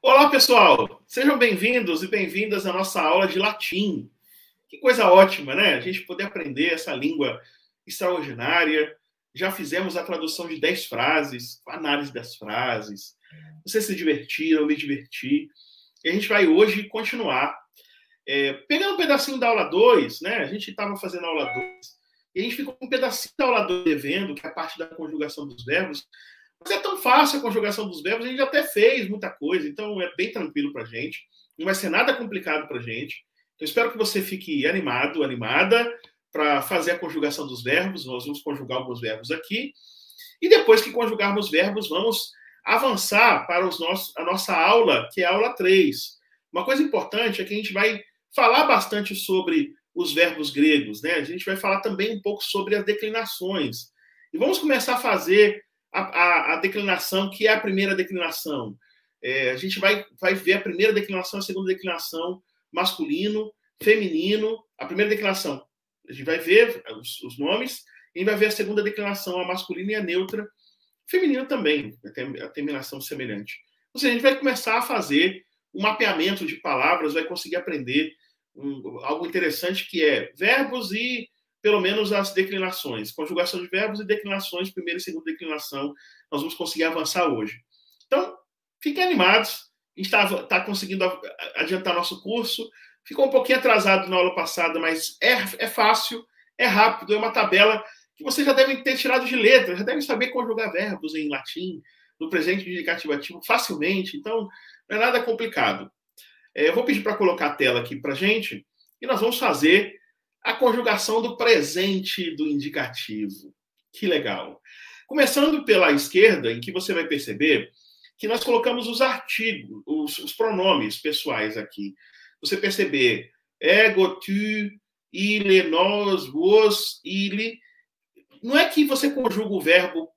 Olá, pessoal! Sejam bem-vindos e bem-vindas à nossa aula de latim. Que coisa ótima, né? A gente poder aprender essa língua extraordinária. Já fizemos a tradução de 10 frases, a análise das frases. Vocês se divertiram, eu me diverti. E a gente vai hoje continuar. Pegando um pedacinho da aula 2, né? A gente estava fazendo a aula 2 e a gente ficou com um pedacinho da aula 2 devendo, que é a parte da conjugação dos verbos. Mas é tão fácil a conjugação dos verbos, a gente até fez muita coisa, então é bem tranquilo para a gente. Não vai ser nada complicado para a gente. Então, espero que você fique animado, animada, para fazer a conjugação dos verbos. Nós vamos conjugar alguns verbos aqui. E depois que conjugarmos verbos, vamos avançar para a nossa aula, que é a aula 3. Uma coisa importante é que a gente vai falar bastante sobre os verbos gregos, né? A gente vai falar também um pouco sobre as declinações. E vamos começar a fazer a declinação, que é a primeira declinação. A gente vai ver a primeira declinação, a segunda declinação, masculino, feminino. A primeira declinação, a gente vai ver os nomes, e a gente vai ver a segunda declinação, a masculina e a neutra. Feminino também, a terminação semelhante. Ou seja, a gente vai começar a fazer um mapeamento de palavras, vai conseguir aprender algo interessante, que é verbos e pelo menos as declinações, conjugação de verbos e declinações, primeira e segunda declinação, nós vamos conseguir avançar hoje. Então, fiquem animados, a gente está conseguindo adiantar nosso curso, ficou um pouquinho atrasado na aula passada, mas é fácil, é rápido, é uma tabela que vocês já devem ter tirado de letra, já devem saber conjugar verbos em latim, no presente indicativo ativo, facilmente, então não é nada complicado. Eu vou pedir para colocar a tela aqui para a gente, e nós vamos fazer a conjugação do presente do indicativo. Que legal. Começando pela esquerda, em que você vai perceber que nós colocamos os artigos, os pronomes pessoais aqui. Você perceber ego, tu, ele, nós, vos, ele. Não é que você conjuga o verbo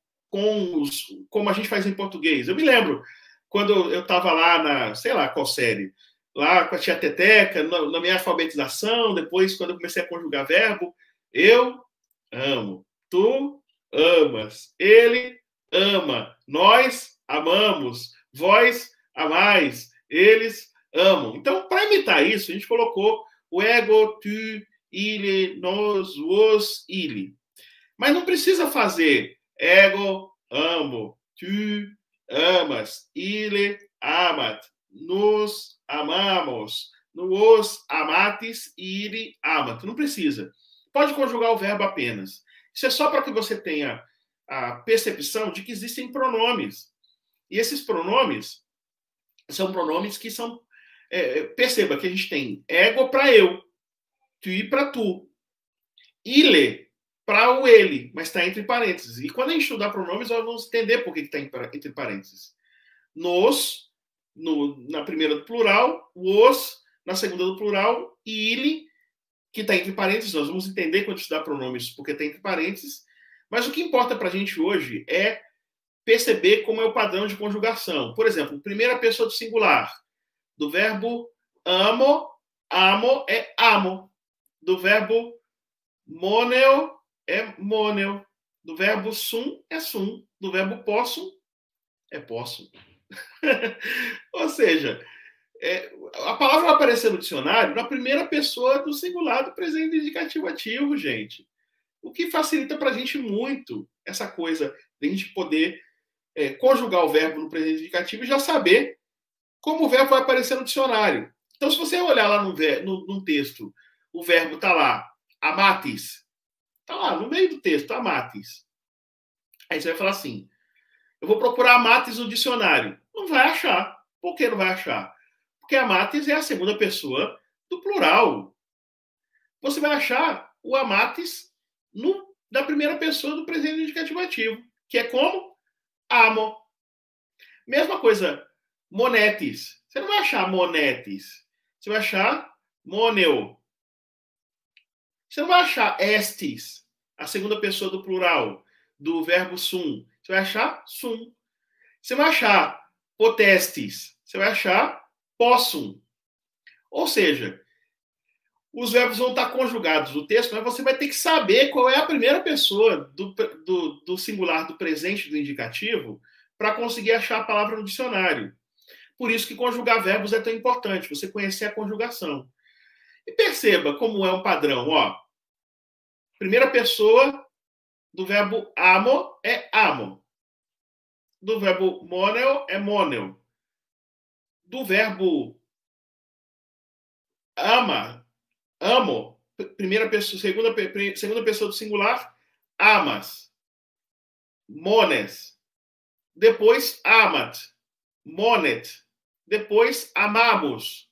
como a gente faz em português. Eu me lembro, quando eu estava lá sei lá qual série, lá com a tia Teteca, na minha alfabetização, depois, quando eu comecei a conjugar verbo, eu amo, tu amas, ele ama, nós amamos, vós amais, eles amam. Então, para imitar isso, a gente colocou o ego, tu, ele, nós, vos, ele. Mas não precisa fazer ego, amo, tu amas, ele amat, nos amamos, nos amates, ire amat. Não precisa. Pode conjugar o verbo apenas. Isso é só para que você tenha a percepção de que existem pronomes. E esses pronomes são pronomes que são... perceba que a gente tem ego para eu, tu para tu, ile para o ele, mas está entre parênteses. E quando a gente estudar pronomes, nós vamos entender por que está entre parênteses. Nos, na primeira do plural, os, na segunda do plural, e ele, que está entre parênteses. Nós vamos entender quando estudar pronomes, porque está entre parênteses. Mas o que importa para a gente hoje é perceber como é o padrão de conjugação. Por exemplo, primeira pessoa do singular, do verbo amo, amo é amo. Do verbo moneo é moneo. Do verbo sum é sum. Do verbo possum é possum. Ou seja, a palavra vai aparecer no dicionário na primeira pessoa do singular do presente indicativo ativo, gente. O que facilita para a gente muito essa coisa de a gente poder conjugar o verbo no presente indicativo e já saber como o verbo vai aparecer no dicionário. Então, se você olhar lá num texto, o verbo está lá, amatis. Está lá, no meio do texto, amatis. Aí você vai falar assim, eu vou procurar amatis no dicionário. Não vai achar. Por que não vai achar? Porque amatis é a segunda pessoa do plural. Você vai achar o amatis da primeira pessoa do presente indicativo ativo, que é como? Amo. Mesma coisa, monetis. Você não vai achar monetis. Você vai achar moneo. Você não vai achar estis, a segunda pessoa do plural, do verbo sum. Você vai achar sum. Você vai achar potestis. Você vai achar possum. Ou seja, os verbos vão estar conjugados no texto, mas você vai ter que saber qual é a primeira pessoa do singular do presente do indicativo para conseguir achar a palavra no dicionário. Por isso que conjugar verbos é tão importante, você conhecer a conjugação. E perceba como é um padrão, ó. Primeira pessoa do verbo amo é amo. Do verbo moneo é moneo. Do verbo ama, amo, primeira pessoa, segunda pessoa do singular, amas. Mones. Depois amat. Monet. Depois amamos.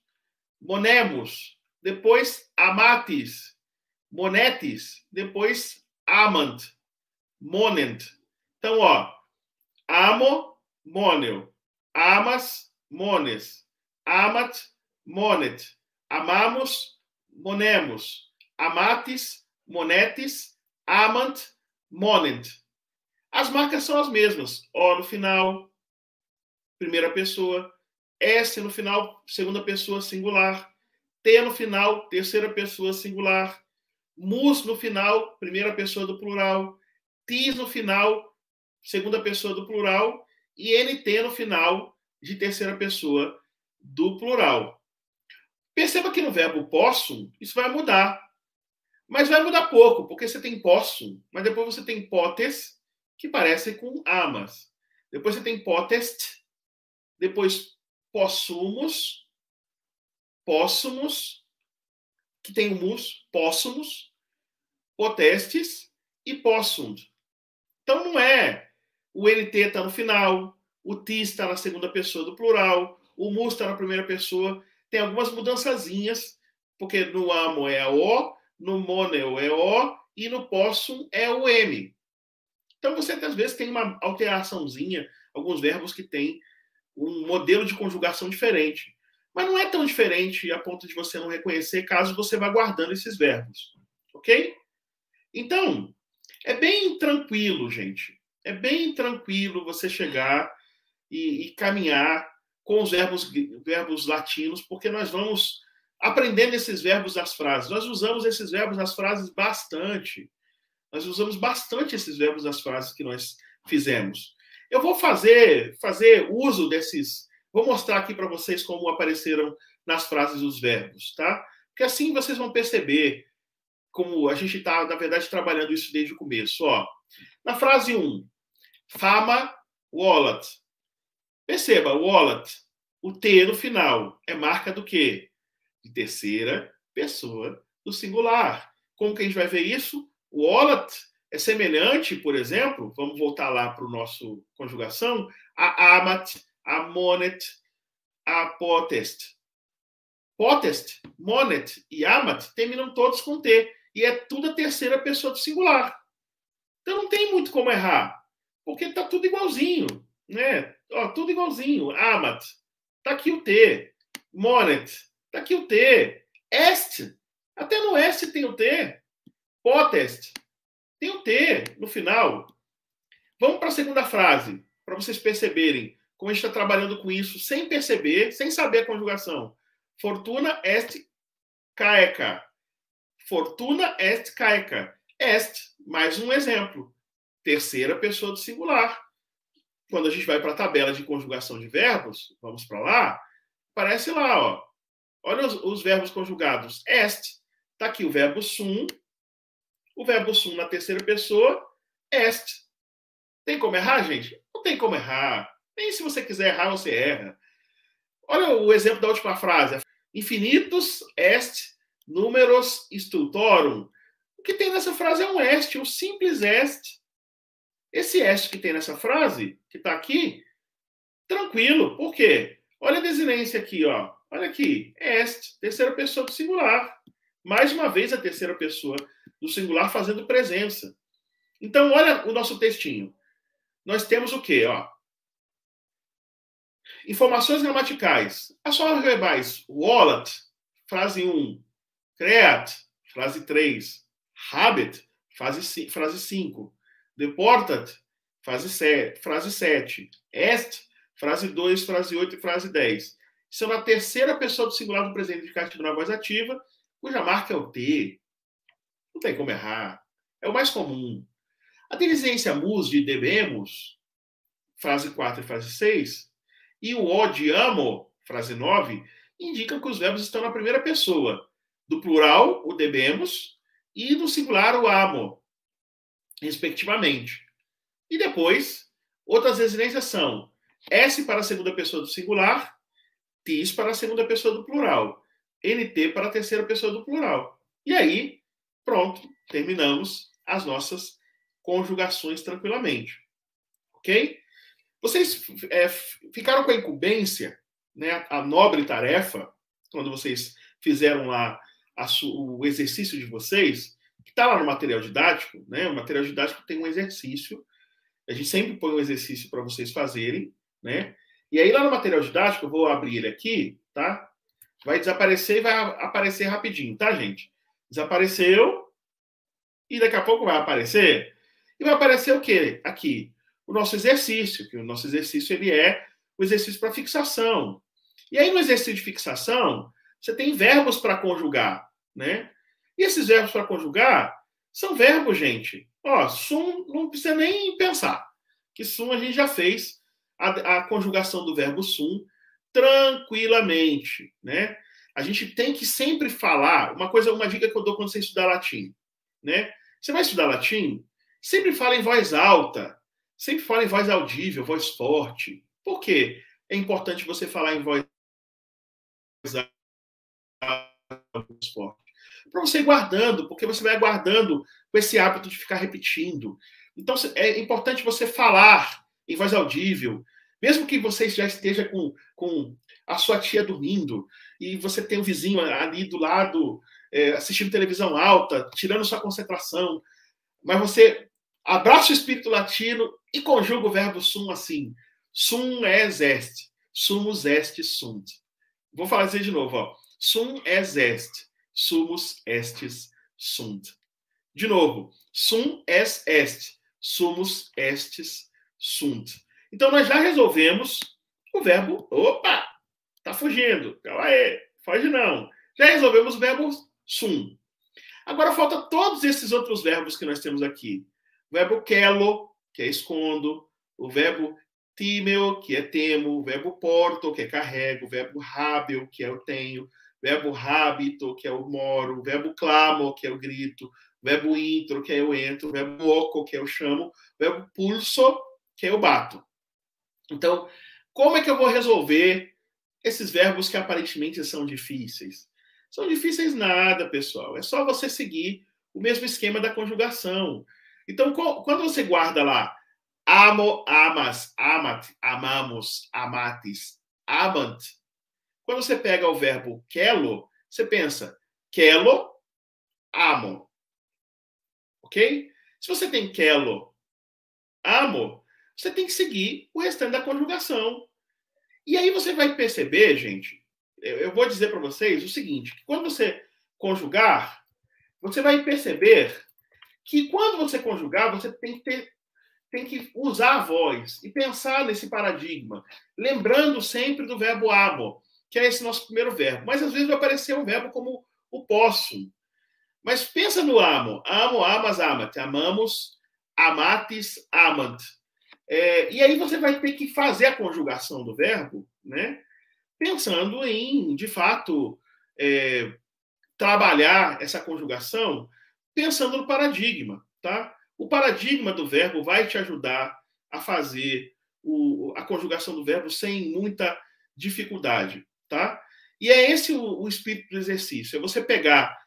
Monemos. Depois amatis. Monetis. Depois amant. Monent. Então, ó, amo, moneo. Amas, mones. Amat, monet. Amamos, monemos. Amatis, monetis. Amant, monent. As marcas são as mesmas. O no final, primeira pessoa. S no final, segunda pessoa singular. T no final, terceira pessoa singular. Mus no final, primeira pessoa do plural. Tis no final, segunda pessoa do plural. E NT no final, de terceira pessoa do plural. Perceba que no verbo possum, isso vai mudar. Mas vai mudar pouco, porque você tem possum, mas depois você tem potes, que parece com amas. Depois você tem potest, depois possumos, póssumos, que tem o mus, póssumos, potestes e possum. Então não é o NT está no final, o tis está na segunda pessoa do plural, o mus está na primeira pessoa. Tem algumas mudançazinhas, porque no amo é o, no moneo é o e no possum é o M. Então, você às vezes tem uma alteraçãozinha, alguns verbos que têm um modelo de conjugação diferente. Mas não é tão diferente a ponto de você não reconhecer caso você vá guardando esses verbos. Ok? Então, é bem tranquilo, gente. É bem tranquilo você chegar e caminhar com os verbos latinos, porque nós vamos aprendendo esses verbos das frases. Nós usamos esses verbos nas frases bastante. Nós usamos bastante esses verbos nas frases que nós fizemos. Eu vou fazer uso desses. Vou mostrar aqui para vocês como apareceram nas frases os verbos, tá? Porque assim vocês vão perceber como a gente está, na verdade, trabalhando isso desde o começo. Ó, na frase 1, fama, wallet. Perceba, wallet, o T no final é marca do quê? De terceira pessoa do singular. Como que a gente vai ver isso? O wallet é semelhante, por exemplo, vamos voltar lá para o nosso conjugação, a amat, a monet, a potest. Potest, monet e amat terminam todos com T. E é tudo a terceira pessoa do singular. Então não tem muito como errar, porque está tudo igualzinho. Né? Ó, tudo igualzinho. Amat, está aqui o T. Monet, está aqui o T. Est, até no est tem o T. Potest, tem o T no final. Vamos para a segunda frase, para vocês perceberem como a gente está trabalhando com isso sem perceber, sem saber a conjugação. Fortuna est caeca. Fortuna est caeca. Est, mais um exemplo. Terceira pessoa do singular. Quando a gente vai para a tabela de conjugação de verbos, vamos para lá, aparece lá, ó. Olha os verbos conjugados. Est, está aqui o verbo sum. O verbo sum na terceira pessoa, est. Tem como errar, gente? Não tem como errar. Nem se você quiser errar, você erra. Olha o exemplo da última frase. Infinitus est numeros stultorum. O que tem nessa frase é um est, um simples est. Esse est que tem nessa frase, que está aqui, tranquilo. Por quê? Olha a desinência aqui, ó. Olha aqui. Est, terceira pessoa do singular. Mais uma vez a terceira pessoa do singular fazendo presença. Então, olha o nosso textinho. Nós temos o quê? Ó? Informações gramaticais. As formas verbais. Wallet, frase 1. Creat, frase 3. Habit, frase 5. Deportat, frase 7. Est, frase 2, frase 8 e frase 10. Isso é na terceira pessoa do singular do presente indicativo na voz ativa, cuja marca é o T. Não tem como errar. É o mais comum. A diligência mus de devemos, frase 4 e frase 6, E o de amo, frase 9, indica que os verbos estão na primeira pessoa. Do plural, o debemos, e do singular, o amo, respectivamente. E depois, outras residências são S para a segunda pessoa do singular, tis para a segunda pessoa do plural, nt para a terceira pessoa do plural. E aí, pronto, terminamos as nossas conjugações tranquilamente. Ok? Vocês ficaram com a incumbência, né, a nobre tarefa, quando vocês fizeram lá o exercício de vocês, que está lá no material didático, né? O material didático tem um exercício, a gente sempre põe um exercício para vocês fazerem, né? E aí lá no material didático, eu vou abrir ele aqui, tá? Vai desaparecer e vai aparecer rapidinho, tá, gente? Desapareceu e daqui a pouco vai aparecer. E vai aparecer o quê? Aqui, o nosso exercício, que o nosso exercício ele é o exercício para fixação. E aí no exercício de fixação, você tem verbos para conjugar, né? E esses verbos para conjugar são verbos, gente. Ó, sum não precisa nem pensar, que sum a gente já fez a conjugação do verbo sum tranquilamente, né? A gente tem que sempre falar uma dica que eu dou quando você estudar latim, né? Você vai estudar latim, sempre fala em voz alta, sempre fala em voz audível, voz forte. Por quê? É importante você falar em voz alta, voz forte. Para você ir guardando, porque você vai guardando com esse hábito de ficar repetindo. Então, é importante você falar em voz audível, mesmo que você já esteja com a sua tia dormindo e você tem um vizinho ali do lado assistindo televisão alta, tirando sua concentração, mas você abraça o espírito latino e conjuga o verbo sum assim. Sum es est, sumus est sunt. Vou fazer de novo, ó. Sum es est, sumus estis sunt. De novo, sum es est, sumus estis sunt. Então, nós já resolvemos o verbo... Opa! Tá fugindo. Calma aí. Foge não. Já resolvemos o verbo sum. Agora, falta todos esses outros verbos que nós temos aqui. O verbo quelo, que é escondo. O verbo tímeo, que é temo. O verbo porto, que é carrego. O verbo hábil, que é eu tenho. O verbo habito, que é eu moro. O verbo clamo, que é eu grito. O verbo intro, que é eu entro. O verbo oco, que é eu chamo. O verbo pulso, que é eu bato. Então, como é que eu vou resolver esses verbos que aparentemente são difíceis? São difíceis nada, pessoal. É só você seguir o mesmo esquema da conjugação. Então, quando você guarda lá amo, amas, amat, amamos, amatis, amant, quando você pega o verbo quelo, você pensa quelo, amo. Ok? Se você tem quelo, amo, você tem que seguir o restante da conjugação. E aí você vai perceber, gente, eu vou dizer para vocês o seguinte, que quando você conjugar, você vai perceber que quando você conjugar, você tem que usar a voz e pensar nesse paradigma, lembrando sempre do verbo amo, que é esse nosso primeiro verbo. Mas às vezes vai aparecer um verbo como o posso. Mas pensa no amo. Amo, amas, amat. Amamos, amatis, amant. E aí você vai ter que fazer a conjugação do verbo, né? Pensando em, de fato, trabalhar essa conjugação pensando no paradigma, tá? O paradigma do verbo vai te ajudar a fazer a conjugação do verbo sem muita dificuldade, tá? E é esse o espírito do exercício, é você pegar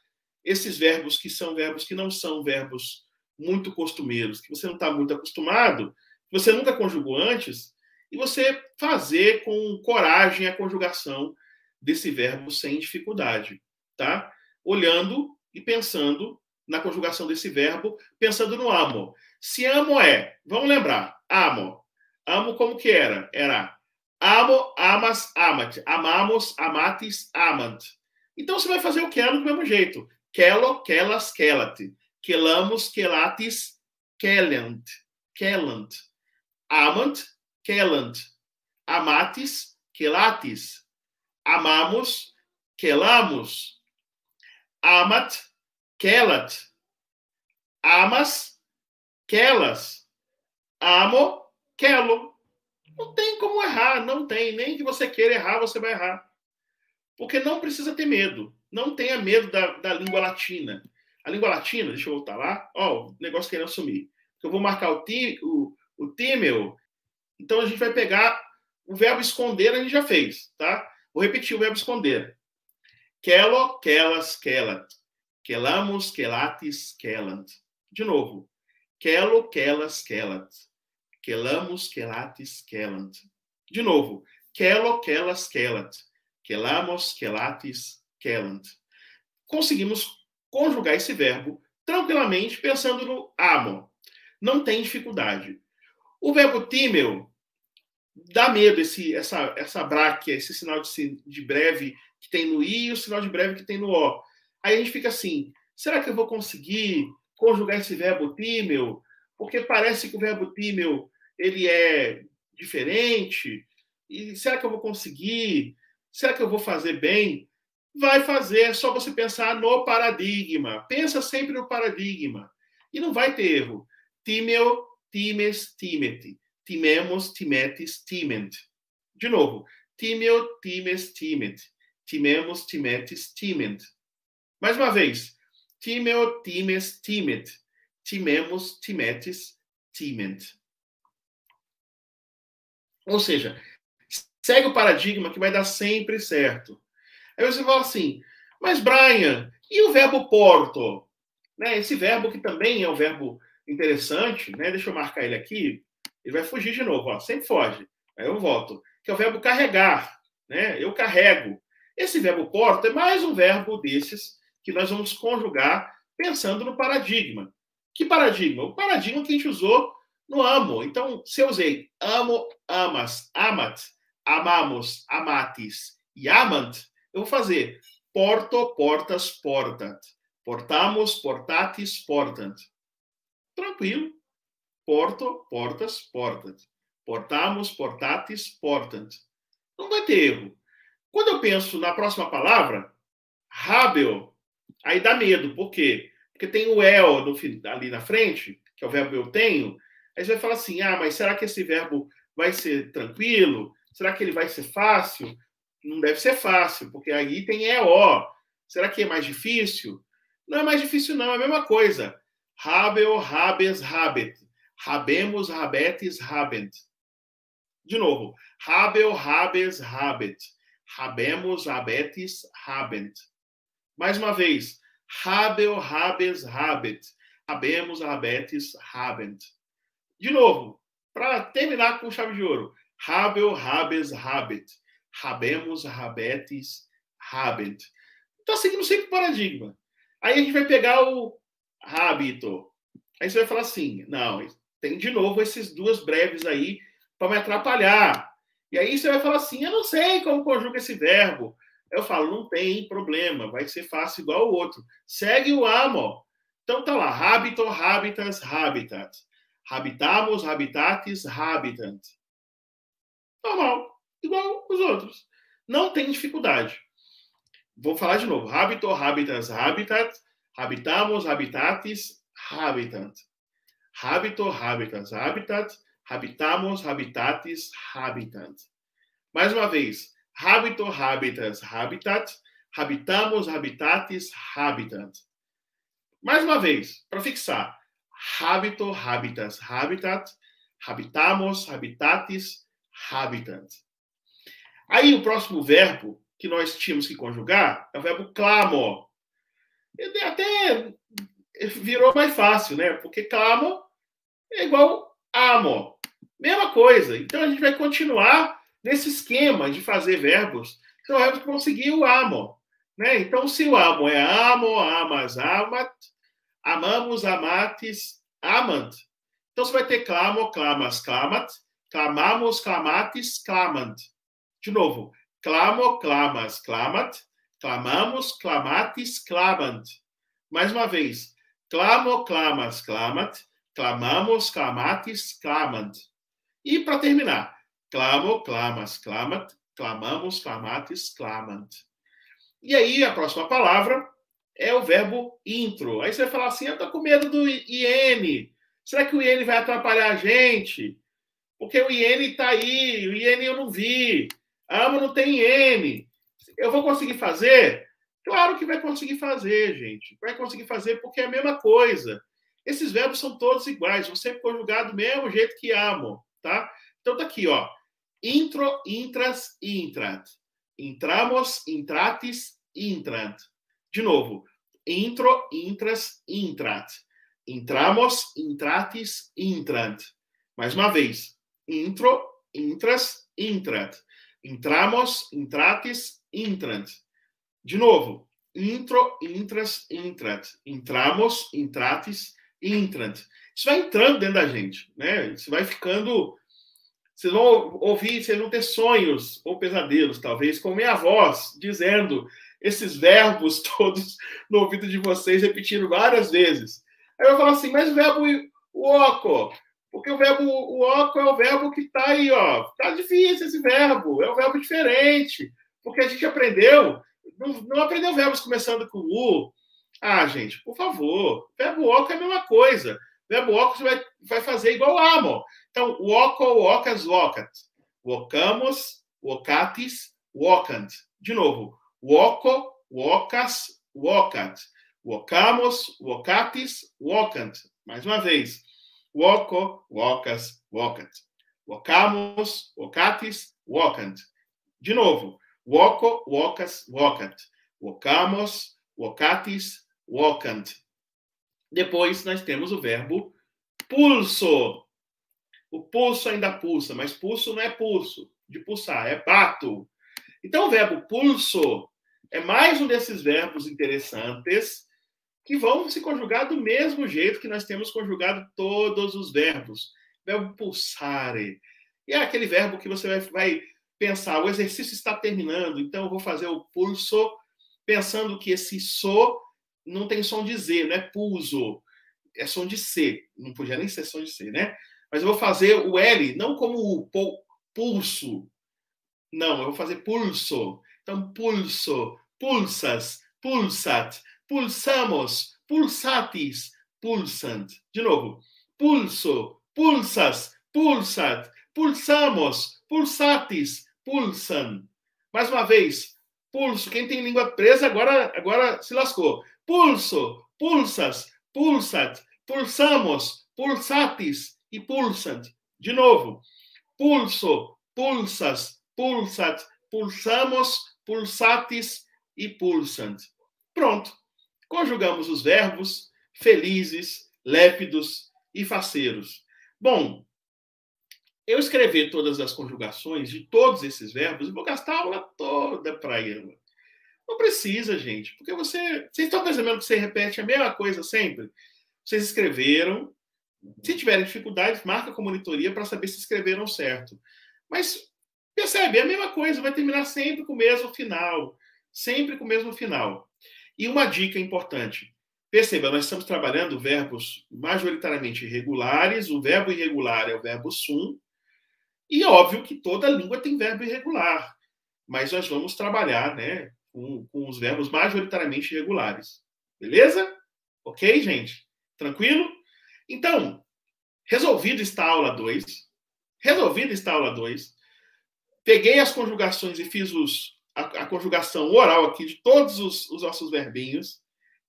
esses verbos que são verbos que não são verbos muito costumeiros, que você não está muito acostumado, que você nunca conjugou antes, e você fazer com coragem a conjugação desse verbo sem dificuldade, tá? Olhando e pensando na conjugação desse verbo, pensando no amo. Se amo vamos lembrar, amo. Amo como que era? Era amo, amas, amat. Amamos, amatis, amant. Então você vai fazer o quelo do mesmo jeito. Quelo, quelas, quelat. Quelamos, quelatis, quelant. Quelant. Amant, quelant. Amatis, quelatis. Amamos, quelamos. Amat, quelat. Amas, quelas. Amo, quelo. Não tem como errar, não tem. Nem que você queira errar, você vai errar. Porque não precisa ter medo. Não tenha medo da língua latina. A língua latina, deixa eu voltar lá. Ó, o negócio querendo sumir. Eu vou marcar o tímel. Então a gente vai pegar o verbo esconder, a gente já fez, tá? Vou repetir o verbo esconder. Quelo, quelas, quelat. Quelamos, quelatis, quelant. De novo. Quelo, quelas, quelat. Quelamos, quelatis, quelant. De novo. Quelo, quelas, quelat. Quelamos, quelatis, quelant. Conseguimos conjugar esse verbo tranquilamente pensando no amo. Não tem dificuldade. O verbo tímel dá medo, essa bráquia, esse sinal de breve que tem no i e o sinal de breve que tem no o. Aí a gente fica assim, será que eu vou conseguir conjugar esse verbo tímel? Porque parece que o verbo tímel ele é diferente. E será que eu vou conseguir? Será que eu vou fazer bem? Vai fazer, é só você pensar no paradigma. Pensa sempre no paradigma. E não vai ter erro. Tímel, times, timete. Timemos, timetes, tement. De novo. Tímel, times, timet. Timemos, timetes, tement. Mais uma vez. Tímel, times, timet. Timemos, timetes, tement. Ou seja, segue o paradigma que vai dar sempre certo. Aí você fala assim, mas Brian, e o verbo porto? Né, esse verbo que também é um verbo interessante, né? Deixa eu marcar ele aqui. Ele vai fugir de novo, ó, sempre foge. Aí eu volto. Que é o verbo carregar. Né? Eu carrego. Esse verbo porto é mais um verbo desses que nós vamos conjugar pensando no paradigma. Que paradigma? O paradigma que a gente usou no amo. Então, se eu usei amo, amas, amat, amamos, amatis e amant, eu vou fazer porto, portas, portat. Portamos, portatis, portant. Tranquilo. Porto, portas, portat. Portamos, portatis, portant. Não vai ter erro. Quando eu penso na próxima palavra, habeo, aí dá medo. Por quê? Porque tem o el ali na frente, que é o verbo eu tenho. Aí você vai falar assim, mas será que esse verbo vai ser tranquilo? Será que ele vai ser fácil? Não deve ser fácil, porque aí tem EO. Será que é mais difícil? Não é mais difícil, não. É a mesma coisa. Habeo, habes, habet. Habemos, habetes, habent. De novo. Habeo, habes, habet. Habemos, habetes, habent. Mais uma vez. Habeo, habes, habet. Habemos, habetes, habent. De novo. Para terminar com chave de ouro. Habeo, habes, habet. Habemos, habetes, habent. Então, seguindo sempre o paradigma. Aí a gente vai pegar o hábito. Aí você vai falar assim, não, tem de novo esses duas breves aí para me atrapalhar. E aí você vai falar assim, eu não sei como conjuga esse verbo. Eu falo, não tem problema, vai ser fácil igual o outro. Segue o amo. Então tá lá, habito, habitas, habitat. Habitamos, habitatis, habitant. Normal, igual os outros. Não tem dificuldade. Vou falar de novo. Habito, habitas, habitat. Habitamos, habitatis, habitant. Habito, habitas, habitat. Habitamos, habitatis, habitant. Mais uma vez. Habito, habitas, habitat. Habitamos, habitatis, habitant. Mais uma vez, para fixar. Habito, habitas, habitat. Habitamos, habitatis, habitant. Aí o próximo verbo que nós tínhamos que conjugar é o verbo clamo. Ele até virou mais fácil, né? Porque clamo é igual amo. Mesma coisa. Então a gente vai continuar nesse esquema de fazer verbos. São verbos que vão seguir o amo. Né? Então, se o amo é amo, amas, amat, amamos, amates, amant. Então você vai ter clamo, clamas, clamat, clamamos, clamatis, clamant. De novo. Clamo, clamas, clamat. Clamamos, clamatis, clamant. Mais uma vez. Clamo, clamas, clamat. Clamamos, clamatis, clamant. E para terminar. Clamo, clamas, clamat. Clamamos, clamatis, clamant. E aí a próxima palavra é o verbo intro. Aí você vai falar assim, eu tô com medo do IN. Será que o IN vai atrapalhar a gente? Porque o iene está aí, o iene eu não vi. Amo não tem iene. Eu vou conseguir fazer? Claro que vai conseguir fazer, gente. Vai conseguir fazer porque é a mesma coisa. Esses verbos são todos iguais, vão sempre conjugados do mesmo jeito que amo, tá? Então tá aqui, ó. Intro, intras, intrat. Intramos, intratis, intrant. De novo. Intro, intras, intrat. Intramos, intratis, intrant. Mais uma vez. Intro, intras, intrat. Intramos, intratis, intrant. De novo. Intro, intras, intrat. Intramos, intratis, intrant. Isso vai entrando dentro da gente, né? Isso vai ficando... Vocês vão ouvir, vocês vão ter sonhos ou pesadelos, talvez, com minha voz, dizendo esses verbos todos no ouvido de vocês, repetindo várias vezes. Aí eu falo assim, mas o verbo uoco, porque o verbo uoco é o verbo que está aí, ó. Tá difícil esse verbo, é um verbo diferente, porque a gente aprendeu, não aprendeu verbos começando com u. Ah, gente, por favor, verbo uoco é a mesma coisa. Verbo uoco você vai fazer igual amo. Então, uoco, uocas, uocat. Uocamos, uocatis, uocant. De novo, uoco, uocas, uocat. Uocamos, uocatis, uocant. Mais uma vez. Uoco, uocas, uocat. Uocamos, uocatis, uocant. De novo. Uoco, uocas, uocat. Uocamos, uocatis, uocant. Depois nós temos o verbo pulso. O pulso ainda pulsa, mas pulso não é pulso, de pulsar, é bato. Então o verbo pulso é mais um desses verbos interessantes que vão se conjugar do mesmo jeito que nós temos conjugado todos os verbos. Verbo pulsare. E é aquele verbo que você vai pensar, o exercício está terminando, então eu vou fazer o pulso pensando que esse so não tem som de Z, não é pulso, é som de C. Não podia nem ser som de C, né? Mas eu vou fazer o L, não como o pulso. Não, eu vou fazer pulso. Então, pulso, pulsas, pulsat, pulsamos, pulsatis, pulsant. De novo. Pulso, pulsas, pulsat, pulsamos, pulsatis, pulsam. Mais uma vez. Pulso. Quem tem língua presa agora se lascou. Pulso, pulsas, pulsat, pulsamos, pulsatis e pulsant. De novo. Pulso, pulsas, pulsat, pulsamos, pulsatis e pulsant. Pronto. Conjugamos os verbos felizes, lépidos e faceiros. Bom, eu escrever todas as conjugações de todos esses verbos, eu vou gastar a aula toda para ela. Não precisa, gente, porque vocês estão percebendo que você repete a mesma coisa sempre? Vocês escreveram. Se tiverem dificuldades, marca com a monitoria para saber se escreveram certo. Mas percebe, é a mesma coisa, vai terminar sempre com o mesmo final. Sempre com o mesmo final. E uma dica importante. Perceba, nós estamos trabalhando verbos majoritariamente irregulares. O verbo irregular é o verbo sum. E óbvio que toda língua tem verbo irregular. Mas nós vamos trabalhar, né, com os verbos majoritariamente irregulares. Beleza? Ok, gente? Tranquilo? Então, resolvido está a aula 2. Resolvido está a aula 2. Peguei as conjugações e fiz a conjugação oral aqui de todos os nossos verbinhos,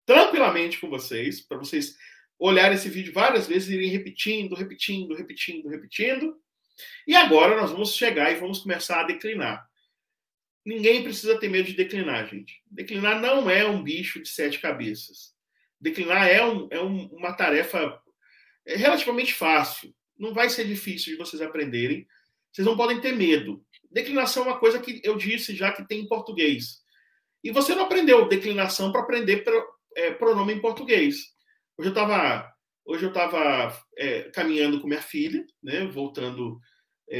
tranquilamente com vocês, para vocês olharem esse vídeo várias vezes e irem repetindo, repetindo, repetindo, repetindo. E agora nós vamos chegar e vamos começar a declinar. Ninguém precisa ter medo de declinar, gente. Declinar não é um bicho de 7 cabeças. Declinar é uma tarefa relativamente fácil. Não vai ser difícil de vocês aprenderem. Vocês não podem ter medo. Declinação é uma coisa que eu disse já que tem em português. E você não aprendeu declinação para aprender pronome em português. Hoje eu estava caminhando com minha filha, né, voltando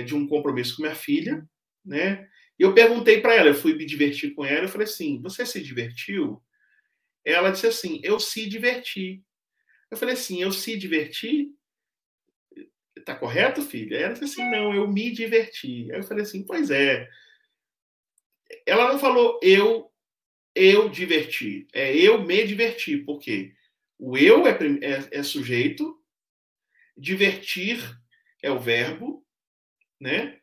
de um compromisso com minha filha, né? E eu perguntei para ela, eu fui me divertir com ela, eu falei assim, você se divertiu? Ela disse assim, eu se diverti. Eu falei assim, eu se diverti? Tá correto, filha? Ela disse assim, não, eu me diverti. Aí eu falei assim, pois é. Ela não falou eu diverti, é eu me diverti, por quê? O eu é sujeito, divertir é o verbo, né?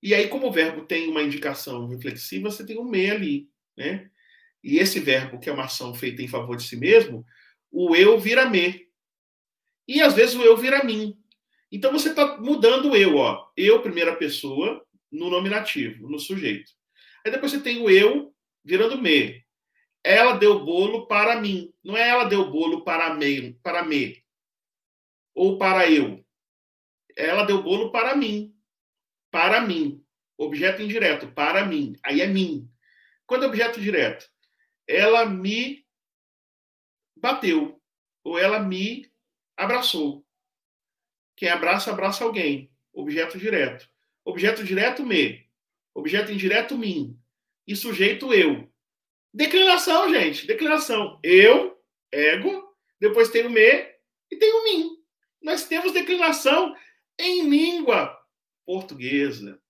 E aí, como o verbo tem uma indicação reflexiva, você tem um me ali, né? E esse verbo, que é uma ação feita em favor de si mesmo, o eu vira me. E às vezes o eu vira mim. Então você está mudando o eu, ó. Eu, primeira pessoa, no nominativo, no sujeito. Aí depois você tem o eu virando me. Ela deu bolo para mim. Não é ela deu bolo para me ou para eu. Ela deu bolo para mim. Para mim. Objeto indireto, para mim. Aí é mim. Quando é objeto direto? Ela me bateu. Ou ela me abraçou. Quem abraça, abraça alguém. Objeto direto. Objeto direto, me. Objeto indireto, mim. E sujeito, eu. Declinação, gente. Declinação. Eu, ego. Depois tem o me e tem o mim. Nós temos declinação em língua portuguesa.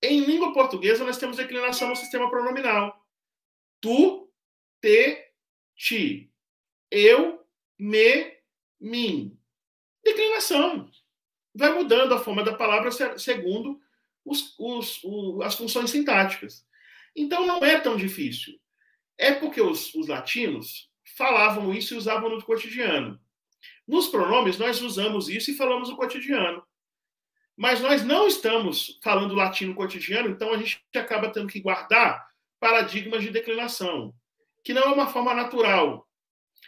Em língua portuguesa, nós temos declinação no sistema pronominal. Tu, te, ti. Eu, me, mim. Declinação. Vai mudando a forma da palavra segundo as funções sintáticas. Então não é tão difícil. É porque os latinos falavam isso e usavam no cotidiano. Nos pronomes, nós usamos isso e falamos no cotidiano. Mas nós não estamos falando latino cotidiano, então a gente acaba tendo que guardar paradigmas de declinação, que não é uma forma natural.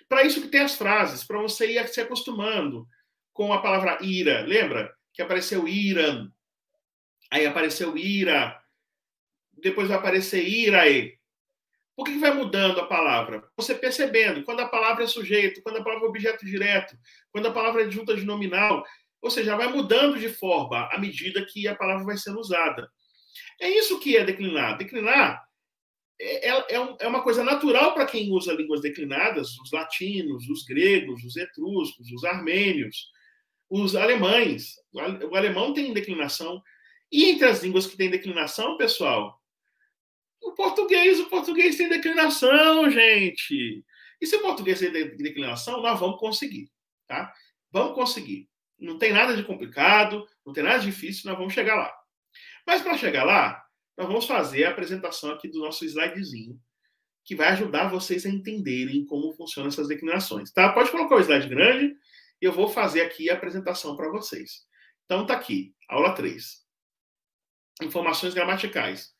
Para isso que tem as frases, para você ir se acostumando com a palavra ira. Lembra que apareceu iran, aí apareceu ira, depois vai aparecer irae. Por que vai mudando a palavra? Você percebendo, quando a palavra é sujeito, quando a palavra é objeto direto, quando a palavra é junta de nominal, ou seja, vai mudando de forma à medida que a palavra vai sendo usada. É isso que é declinar. Declinar é uma coisa natural para quem usa línguas declinadas, os latinos, os gregos, os etruscos, os armênios, os alemães. O alemão tem declinação. E entre as línguas que têm declinação, pessoal, o português tem declinação, gente. E se o português tem declinação, nós vamos conseguir, tá? Vamos conseguir. Não tem nada de complicado, não tem nada de difícil, nós vamos chegar lá. Mas para chegar lá, nós vamos fazer a apresentação aqui do nosso slidezinho, que vai ajudar vocês a entenderem como funcionam essas declinações, tá? Pode colocar o slide grande e eu vou fazer aqui a apresentação para vocês. Então tá aqui, aula 3. Informações gramaticais.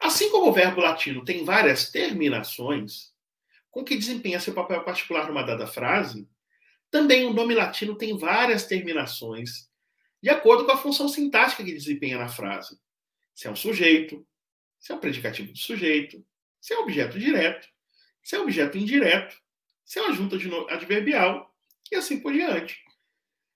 Assim como o verbo latino tem várias terminações, com que desempenha seu papel particular numa dada frase, também o nome latino tem várias terminações, de acordo com a função sintática que desempenha na frase. Se é um sujeito, se é um predicativo de sujeito, se é um objeto direto, se é um objeto indireto, se é uma junta adverbial, e assim por diante.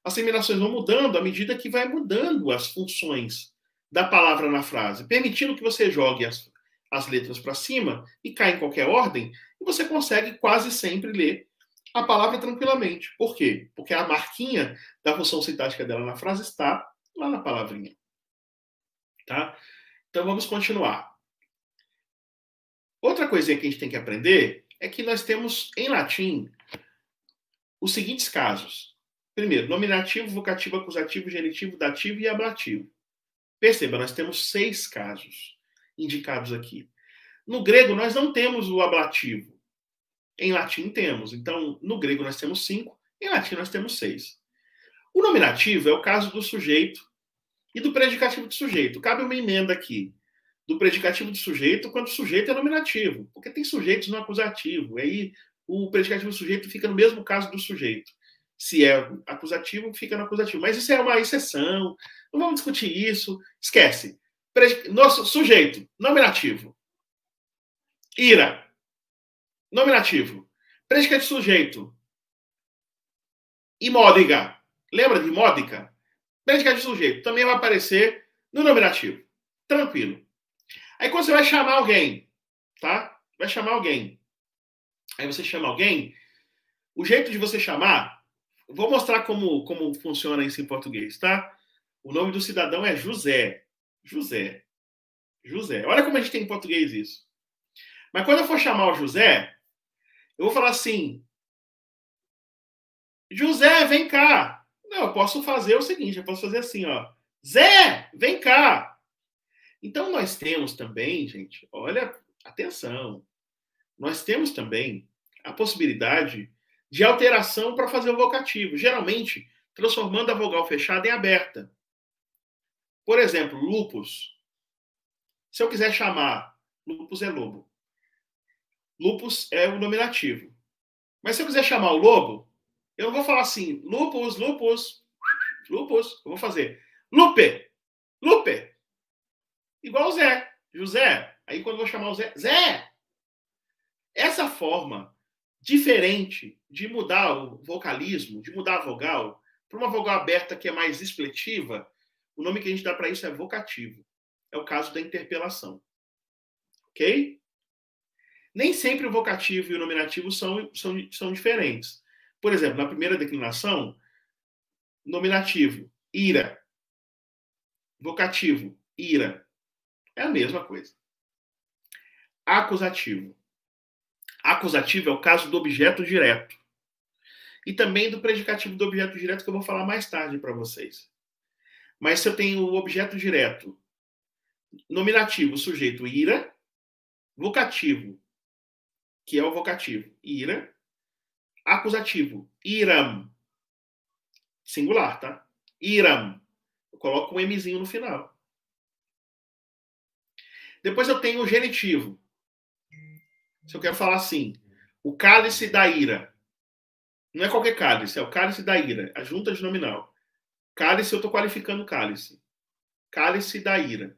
As terminações vão mudando à medida que vai mudando as funções da palavra na frase, permitindo que você jogue as letras para cima e caia em qualquer ordem, e você consegue quase sempre ler a palavra tranquilamente. Por quê? Porque a marquinha da função sintática dela na frase está lá na palavrinha. Tá? Então vamos continuar. Outra coisinha que a gente tem que aprender é que nós temos em latim os seguintes casos. Primeiro, nominativo, vocativo, acusativo, genitivo, dativo e ablativo. Perceba, nós temos 6 casos indicados aqui. No grego, nós não temos o ablativo. Em latim, temos. Então, no grego, nós temos 5. Em latim, nós temos 6. O nominativo é o caso do sujeito e do predicativo de sujeito. Cabe uma emenda aqui. Do predicativo de sujeito quando o sujeito é nominativo. Porque tem sujeitos no acusativo. Aí, o predicativo do sujeito fica no mesmo caso do sujeito. Se é acusativo, fica no acusativo. Mas isso é uma exceção. Não vamos discutir isso. Esquece. Nosso sujeito, nominativo. Ira, nominativo. Predicativo de sujeito. Imódica. Lembra de imódica? Predicativo de sujeito. Também vai aparecer no nominativo. Tranquilo. Aí quando você vai chamar alguém, tá? Vai chamar alguém. Aí você chama alguém. O jeito de você chamar, vou mostrar como funciona isso em português, tá? O nome do cidadão é José. José. José. Olha como a gente tem em português isso. Mas quando eu for chamar o José, eu vou falar assim: José, vem cá. Não, eu posso fazer o seguinte, eu posso fazer assim, ó. Zé, vem cá. Então, nós temos também, gente, olha, atenção, nós temos também a possibilidade de alteração para fazer o vocativo, geralmente transformando a vogal fechada em aberta. Por exemplo, lupus. Se eu quiser chamar, lupus é lobo. Lupus é o nominativo. Mas se eu quiser chamar o lobo, eu não vou falar assim, lupus, lupus, lupus. Eu vou fazer lupe, lupe. Igual o Zé, José. Aí quando eu vou chamar o Zé, Zé. Essa forma diferente de mudar o vocalismo, de mudar a vogal, para uma vogal aberta que é mais expletiva, o nome que a gente dá para isso é vocativo. É o caso da interpelação. Ok? Nem sempre o vocativo e o nominativo são diferentes. Por exemplo, na primeira declinação, nominativo, ira. Vocativo, ira. É a mesma coisa. Acusativo. Acusativo é o caso do objeto direto. E também do predicativo do objeto direto, que eu vou falar mais tarde para vocês. Mas se eu tenho o objeto direto, nominativo, sujeito, ira, vocativo, que é o vocativo, ira, acusativo, iram, singular, tá? Iram. Eu coloco um Mzinho no final. Depois eu tenho o genitivo. Se eu quero falar assim, o cálice da ira. Não é qualquer cálice, é o cálice da ira, a junta de nominal. Cálice, eu estou qualificando cálice. Cálice da ira.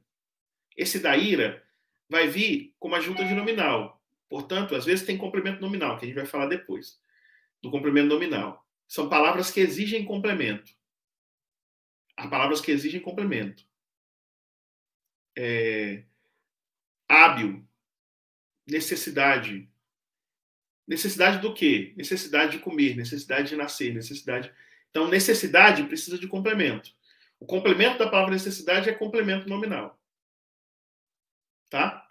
Esse da ira vai vir como a junta de nominal. Portanto, às vezes tem complemento nominal, que a gente vai falar depois. Do complemento nominal. São palavras que exigem complemento. Há palavras que exigem complemento. Hábil. Necessidade. Necessidade do quê? Necessidade de comer, necessidade de nascer, necessidade. Então, necessidade precisa de complemento. O complemento da palavra necessidade é complemento nominal. Tá?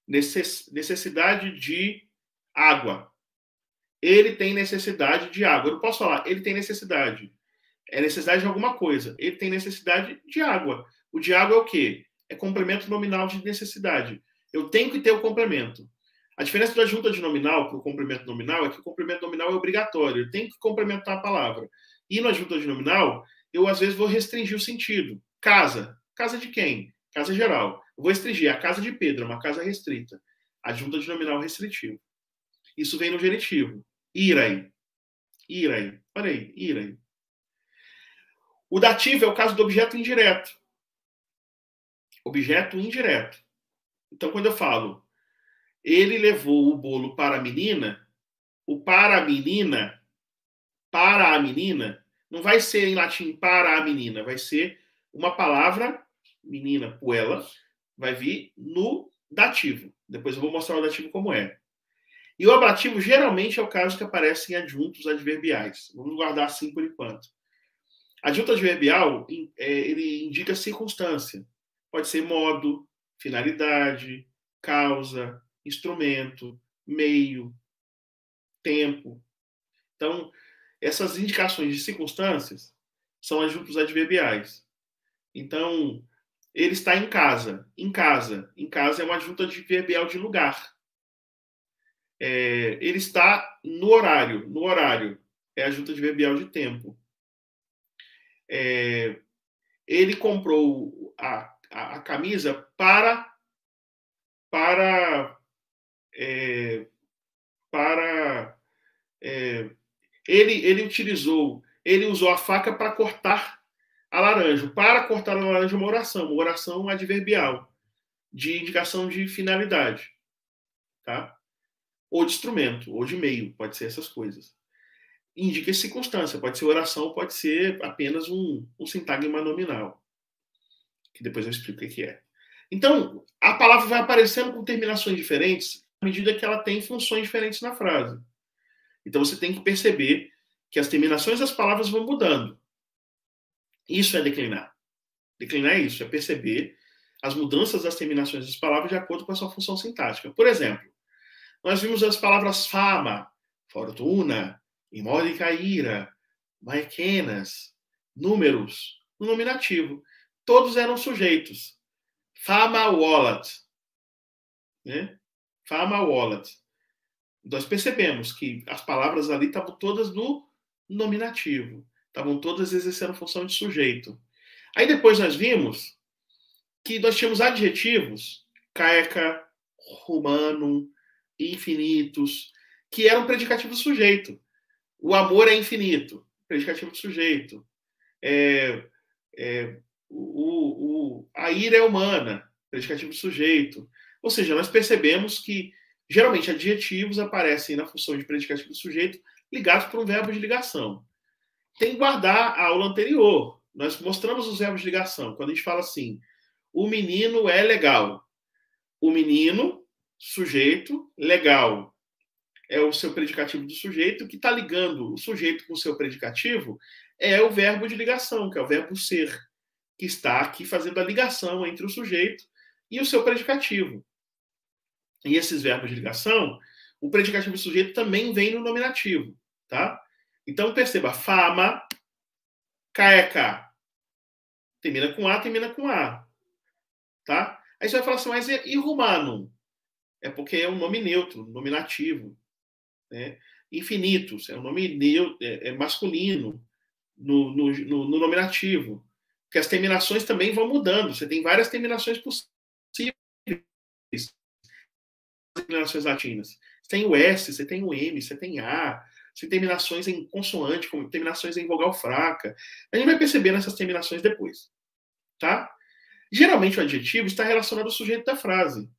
Necessidade de água. Ele tem necessidade de água. Eu não posso falar, ele tem necessidade. É necessidade de alguma coisa. Ele tem necessidade de água. O de água é o quê? É complemento nominal de necessidade. Eu tenho que ter o complemento. A diferença da junta de nominal para o complemento nominal é que o complemento nominal é obrigatório. Eu tenho que complementar a palavra. E na junta de nominal, eu às vezes vou restringir o sentido. Casa. Casa de quem? Casa geral. Eu vou restringir. A casa de Pedro, uma casa restrita. A junta de nominal restritivo. Isso vem no genitivo. Irai. Irai. Olha aí. Irai. O dativo é o caso do objeto indireto. Objeto indireto. Então, quando eu falo ele levou o bolo para a menina, o para a menina, não vai ser em latim para a menina, vai ser uma palavra, menina, puella, vai vir no dativo. Depois eu vou mostrar o dativo como é. E o ablativo geralmente é o caso que aparece em adjuntos adverbiais. Vamos guardar assim por enquanto. Adjunto adverbial, ele indica circunstância. Pode ser modo, finalidade, causa, instrumento, meio, tempo. Então, essas indicações de circunstâncias são adjuntos adverbiais. Então, ele está em casa. Em casa. Em casa é uma adjunto adverbial de lugar. Ele está no horário. No horário é adjunto adverbial de tempo. Ele comprou a camisa ele usou a faca para cortar a laranja. Para cortar a laranja é uma oração adverbial, de indicação de finalidade, tá? Ou de instrumento, ou de meio, pode ser essas coisas. Indica circunstância, pode ser oração, pode ser apenas um sintagma nominal, que depois eu explico o que é. Então, a palavra vai aparecendo com terminações diferentes à medida que ela tem funções diferentes na frase. Então, você tem que perceber que as terminações das palavras vão mudando. Isso é declinar. Declinar é isso, é perceber as mudanças das terminações das palavras de acordo com a sua função sintática. Por exemplo, nós vimos as palavras fama, fortuna, imódica ira, maequenas, números, no nominativo. todos eram sujeitos. Fama wallet. Né? Fama wallet. Nós percebemos que as palavras ali estavam todas no nominativo. Estavam todas exercendo função de sujeito. Aí depois nós vimos que nós tínhamos adjetivos, caeca, humanum, infinitos, que eram predicativo do sujeito. O amor é infinito, predicativo do sujeito. A ira é humana, predicativo do sujeito. Ou seja, nós percebemos que, geralmente, adjetivos aparecem na função de predicativo do sujeito ligados por um verbo de ligação. Tem que guardar a aula anterior. Nós mostramos os verbos de ligação. Quando a gente fala assim, o menino é legal. O menino, sujeito, legal. É o seu predicativo do sujeito, que está ligando o sujeito com o seu predicativo, é o verbo de ligação, que é o verbo ser, que está aqui fazendo a ligação entre o sujeito e o seu predicativo. E esses verbos de ligação, o predicativo do sujeito também vem no nominativo, tá? Então, perceba, fama, caeca. Termina com A, termina com A. Tá? Aí você vai falar assim, mas e humanum? É porque é um nome neutro, nominativo. Né? Infinitus, é um nome neutro, é masculino no nominativo. Porque as terminações também vão mudando. Você tem várias terminações possíveis. Terminações latinas. Você tem o S, você tem o M, você tem A, você tem terminações em consoante, como terminações em vogal fraca. A gente vai percebendo essas terminações depois. Tá? Geralmente o adjetivo está relacionado ao sujeito da frase.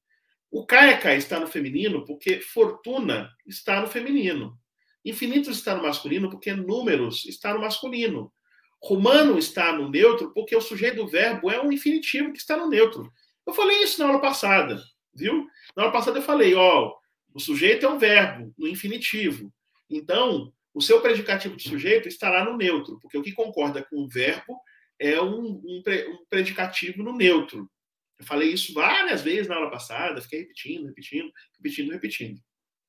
O caeca está no feminino porque fortuna está no feminino. Infinitos está no masculino porque números está no masculino. Romano está no neutro porque o sujeito do verbo é um infinitivo que está no neutro. Eu falei isso na aula passada, viu? Na aula passada eu falei, o sujeito é um verbo no infinitivo. Então, o seu predicativo de sujeito estará no neutro, porque o que concorda com o verbo é um predicativo no neutro. Eu falei isso várias vezes na aula passada, fiquei repetindo.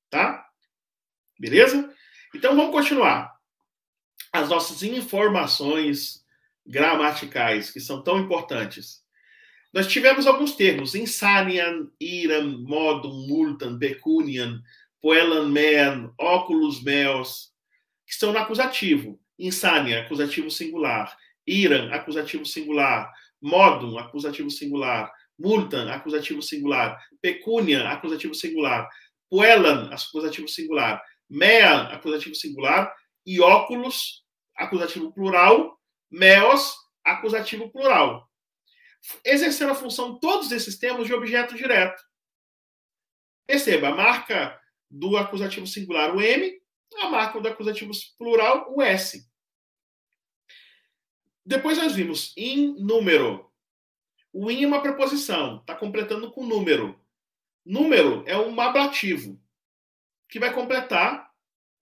Tá? Beleza? Então vamos continuar. As nossas informações gramaticais, que são tão importantes. Nós tivemos alguns termos: insanian, iram, modum, multam, pecuniam, poelan mean, oculus meos, que estão no acusativo. Insania, acusativo singular. Iram, acusativo singular. Modum, acusativo singular. Multam, acusativo singular. Pecúnia, acusativo singular. Puelan, acusativo singular. Mean, acusativo singular. E óculos, acusativo plural. Meos, acusativo plural. Exercendo a função todos esses termos de objeto direto. Perceba, a marca do acusativo singular, o M, a marca do acusativo plural, o S. Depois nós vimos in número. O in é uma preposição, está completando com número. Número é um ablativo, que vai completar,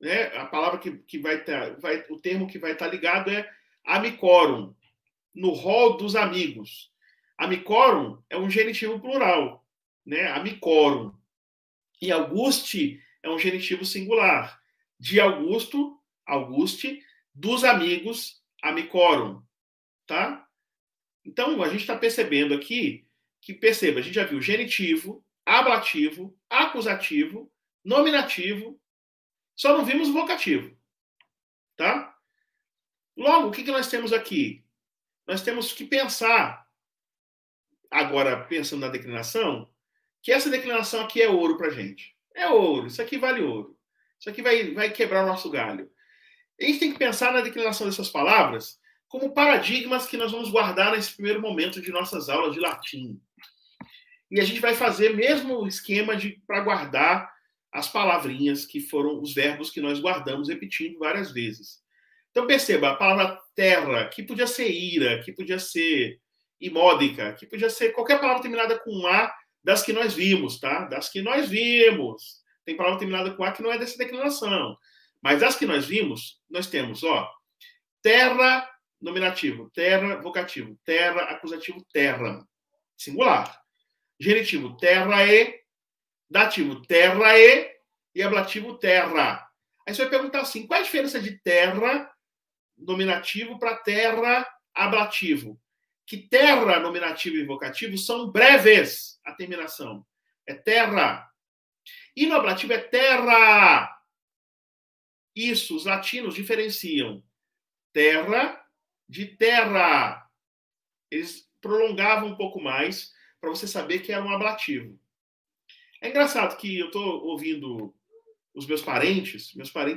né, a palavra que vai ter, o termo que vai estar ligado é amicorum, no rol dos amigos. Amicorum é um genitivo plural, né, amicorum. E Auguste é um genitivo singular. De Augusto, Auguste, dos amigos, amicorum. Tá? Então, a gente está percebendo aqui que, perceba, a gente já viu genitivo, ablativo, acusativo, nominativo, só não vimos vocativo. Tá? Logo, o que nós temos aqui? Nós temos que pensar, agora pensando na declinação, que essa declinação aqui é ouro para a gente. É ouro, isso aqui vale ouro. Isso aqui vai quebrar o nosso galho. A gente tem que pensar na declinação dessas palavras como paradigmas que nós vamos guardar nesse primeiro momento de nossas aulas de latim. E a gente vai fazer mesmo o esquema para guardar as palavrinhas que foram os verbos que nós guardamos repetindo várias vezes. Então perceba, a palavra terra, que podia ser ira, que podia ser imódica, que podia ser qualquer palavra terminada com A das que nós vimos, tá? Das que nós vimos. Tem palavra terminada com A que não é dessa declinação. Mas das que nós vimos, nós temos, terra, nominativo, terra, vocativo, terra, acusativo, terra, singular. Genitivo, terra e, dativo, terra e ablativo, terra. Aí você vai perguntar assim, qual é a diferença de terra, nominativo, para terra, ablativo? que terra, nominativo e vocativo, são breves a terminação. É terra. E no ablativo é terra. Isso, os latinos diferenciam terra de terra. Eles prolongavam um pouco mais para você saber que era um ablativo. É engraçado que eu estou ouvindo os meus parentes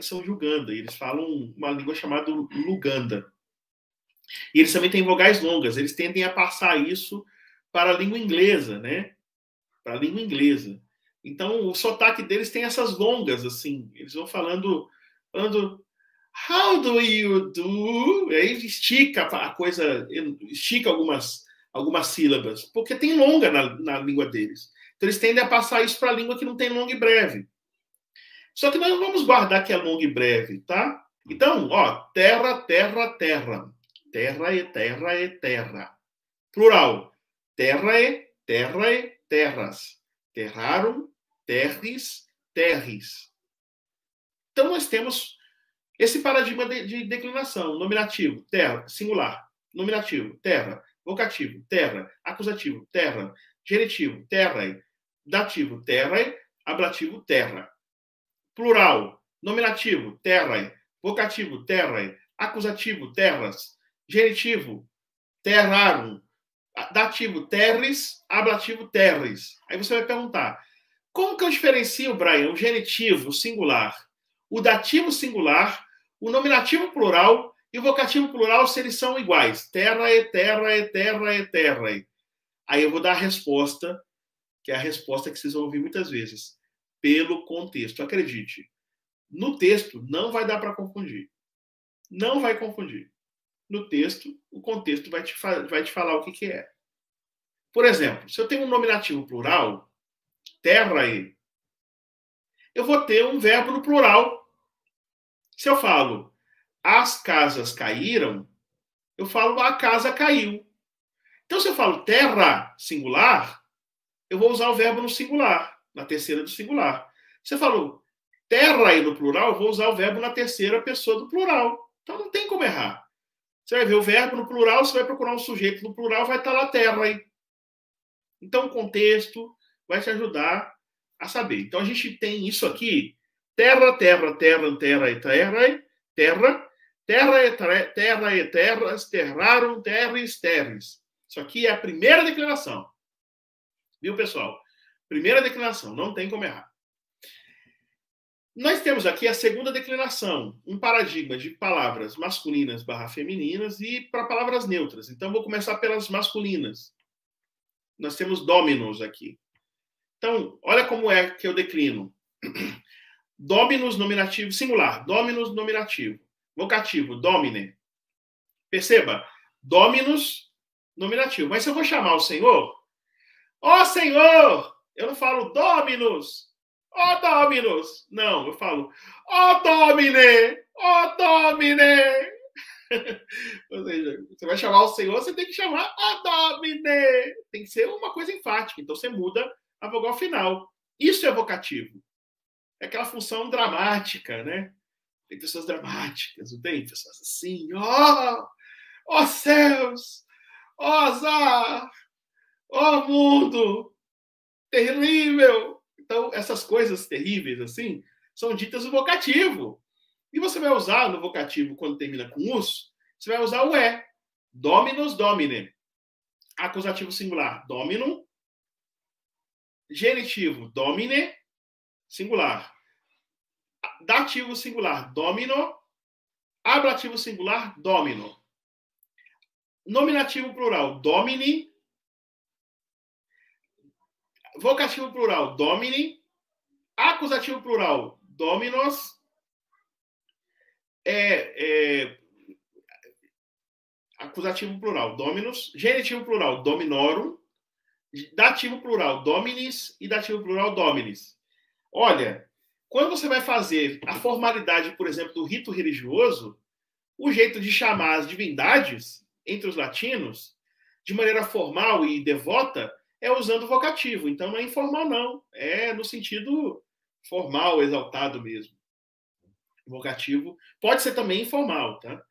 são de Uganda, e eles falam uma língua chamada Luganda. E eles também têm vogais longas, eles tendem a passar isso para a língua inglesa, né? Para a língua inglesa. Então, o sotaque deles tem essas longas, assim. Eles vão falando how do you do? Aí estica a coisa, estica algumas sílabas, porque tem longa na língua deles. Então, eles tendem a passar isso para a língua que não tem longa e breve. Só que nós não vamos guardar que é longa e breve, tá? Então, ó, terra, terra, terra. Terra e terra e terra. Plural. Terra e terras. Terrarum, terris, terris. Então, nós temos esse paradigma de declinação. Nominativo, terra, singular. Nominativo, terra. Vocativo, terra. Acusativo, terra. Genitivo, terra. Dativo, terra. Ablativo, terra. Plural. Nominativo, terra. Vocativo, terra. Acusativo, terras. Genitivo, terrarum. Dativo, terris. Ablativo, terris. Aí você vai perguntar, como que eu diferencio, Brian, o genitivo singular, o dativo singular, o nominativo plural e o vocativo plural, se eles são iguais? Terra e terra e terra e terra. Aí eu vou dar a resposta, que é a resposta que vocês vão ouvir muitas vezes. Pelo contexto. Acredite, no texto não vai dar para confundir. Não vai confundir. No texto, o contexto vai te falar o que é. Por exemplo, se eu tenho um nominativo plural, terra, eu vou ter um verbo no plural. Se eu falo as casas caíram, eu falo a casa caiu. Então, se eu falo terra singular, eu vou usar o verbo no singular, na terceira do singular. Se eu falo terra aí no plural, eu vou usar o verbo na terceira pessoa do plural. Então, não tem como errar. Você vai ver o verbo no plural, você vai procurar um sujeito no plural, vai estar lá terra aí. Então, o contexto vai te ajudar a saber. Então, a gente tem isso aqui. Terra, terra, terra, terra e terra, terra, terra e terra e terras, terraram, terres, terres. Isso aqui é a primeira declinação. Viu, pessoal? Primeira declinação, não tem como errar. Nós temos aqui a segunda declinação, um paradigma de palavras masculinas / femininas e para palavras neutras. Então, vou começar pelas masculinas. Nós temos dominos aqui. Então, olha como é que eu declino. Dominus, nominativo, singular. Dominus, nominativo. Vocativo, domine. Perceba, dominus, nominativo. Mas se eu vou chamar o Senhor, ó Senhor, eu não falo dominus, ó dominus. Não, eu falo, ó domine, ó domine. Ou seja, você vai chamar o Senhor, você tem que chamar ó domine. Tem que ser uma coisa enfática. Então, você muda a vogal final. Isso é vocativo. É aquela função dramática, né? Tem pessoas dramáticas, não tem? Pessoas assim, ó céus, ó azar, ó mundo, terrível. Então, essas coisas terríveis, assim, são ditas no vocativo. E você vai usar no vocativo, quando termina com us, você vai usar o é. Dominus, domine. Acusativo singular, dominum. Genitivo, domine, singular. Dativo singular, domino. Ablativo singular, domino. Nominativo plural, domini. Vocativo plural, domini. Acusativo plural, dominos. Acusativo plural, dominus. Genitivo plural, dominorum. Dativo plural, dominis. E dativo plural, dominis. Olha, quando você vai fazer a formalidade, por exemplo, do rito religioso, o jeito de chamar as divindades entre os latinos, de maneira formal e devota, é usando o vocativo. Então, não é informal, não. É no sentido formal, exaltado mesmo. O vocativo pode ser também informal, tá?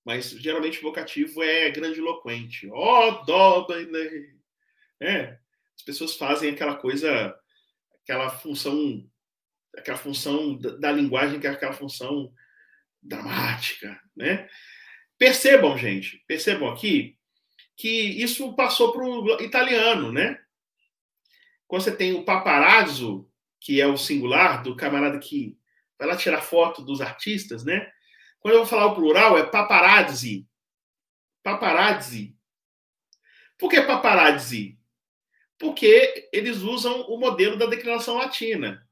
Mas geralmente o vocativo é grandiloquente. Ó, Domine! As pessoas fazem aquela coisa, aquela função da linguagem, que é aquela função dramática, né? Percebam, gente, percebam aqui que isso passou para o italiano, né? Quando você tem o paparazzo, que é o singular do camarada que vai lá tirar foto dos artistas, né? Quando eu vou falar o plural, é paparazzi. Paparazzi. Por que paparazzi? Porque eles usam o modelo da declinação latina.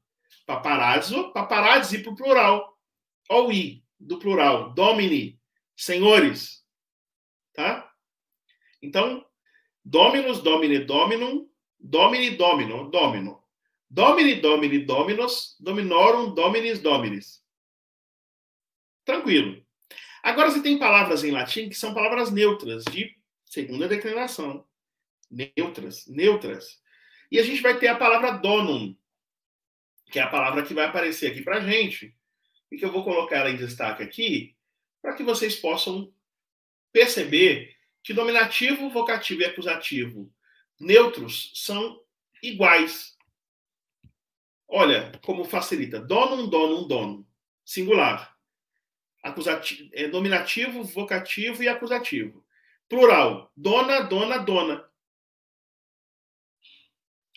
Paparazzo, paparazzi para o plural. Olha o i do plural. Domini, senhores. Tá? Então, dominus, domine, dominum, domini, domino, domino. Domini, domini, dominos, dominorum, dominis, dominis. Tranquilo. Agora você tem palavras em latim que são palavras neutras, de segunda declinação. Neutras, neutras. E a gente vai ter a palavra donum, que é a palavra que vai aparecer aqui pra gente, e que eu vou colocar ela em destaque aqui, para que vocês possam perceber que nominativo, vocativo e acusativo neutros são iguais. Olha como facilita. Donum, donum, donum. Singular. Nominativo, vocativo e acusativo. Plural. Dona, dona, dona.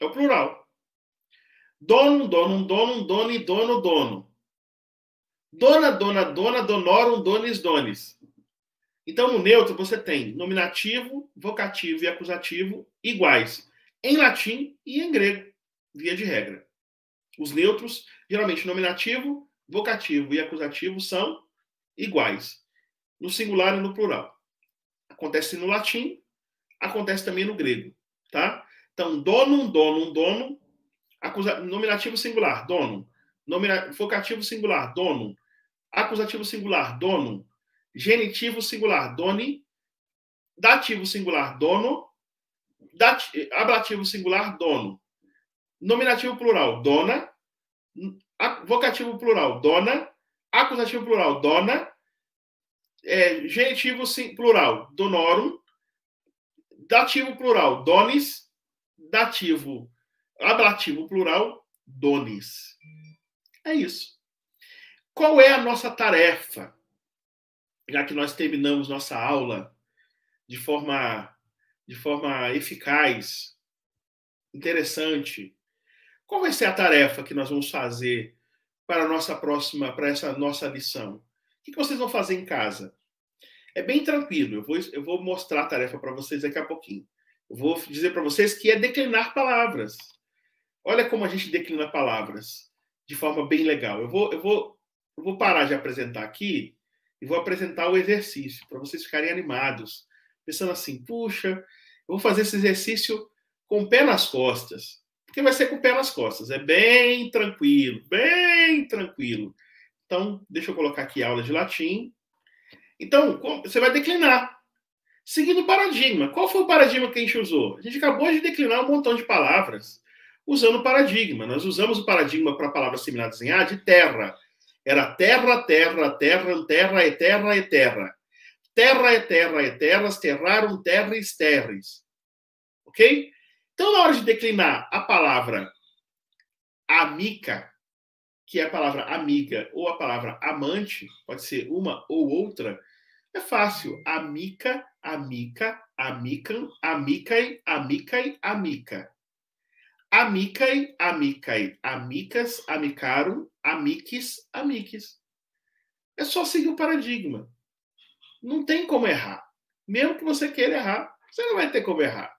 É o plural. Donum, donum, donum, doni, dono, dono. Dona, dona, dona, donorum, donis, donis. Então, no neutro, você tem nominativo, vocativo e acusativo iguais. Em latim e em grego, via de regra. Os neutros, geralmente nominativo, vocativo e acusativo são iguais. No singular e no plural. Acontece no latim, acontece também no grego. Tá? Então, donum, donum, donum. Nominativo singular, donum. Vocativo singular, donum. Acusativo singular, donum. Genitivo singular, doni. Dativo singular, dono. Ablativo singular, dono. Nominativo plural, dona. Vocativo plural, dona. Acusativo plural, dona. Genitivo plural, donorum. Dativo plural, donis. Ablativo plural, donis. É isso. Qual é a nossa tarefa? Já que nós terminamos nossa aula de forma eficaz, interessante. Qual vai ser a tarefa que nós vamos fazer para essa nossa lição? O que vocês vão fazer em casa? É bem tranquilo. Eu vou mostrar a tarefa para vocês daqui a pouquinho. Eu vou dizer para vocês que é declinar palavras. Olha como a gente declina palavras de forma bem legal. Eu vou parar de apresentar aqui e vou apresentar o exercício para vocês ficarem animados, pensando assim: puxa, eu vou fazer esse exercício com o pé nas costas. Porque vai ser com o pé nas costas. É bem tranquilo, bem tranquilo. Então, deixa eu colocar aqui a aula de latim. Então, você vai declinar, seguindo o paradigma. Qual foi o paradigma que a gente usou? A gente acabou de declinar um montão de palavras usando o paradigma. Nós usamos o paradigma para palavras terminadas em A de terra. Era terra, terra, terra, terra, eterra, eterra. Terra, eterra, eterras, terrarum, terris, terris. Ok? Então, na hora de declinar a palavra amica, que é a palavra amiga, ou a palavra amante, pode ser uma ou outra, é fácil. Amica, amica, amicam, amicai, amicai, amica. Amicai, amicai, amicas, amicarum, amicis, amicis. É só seguir o paradigma. Não tem como errar. Mesmo que você queira errar, você não vai ter como errar.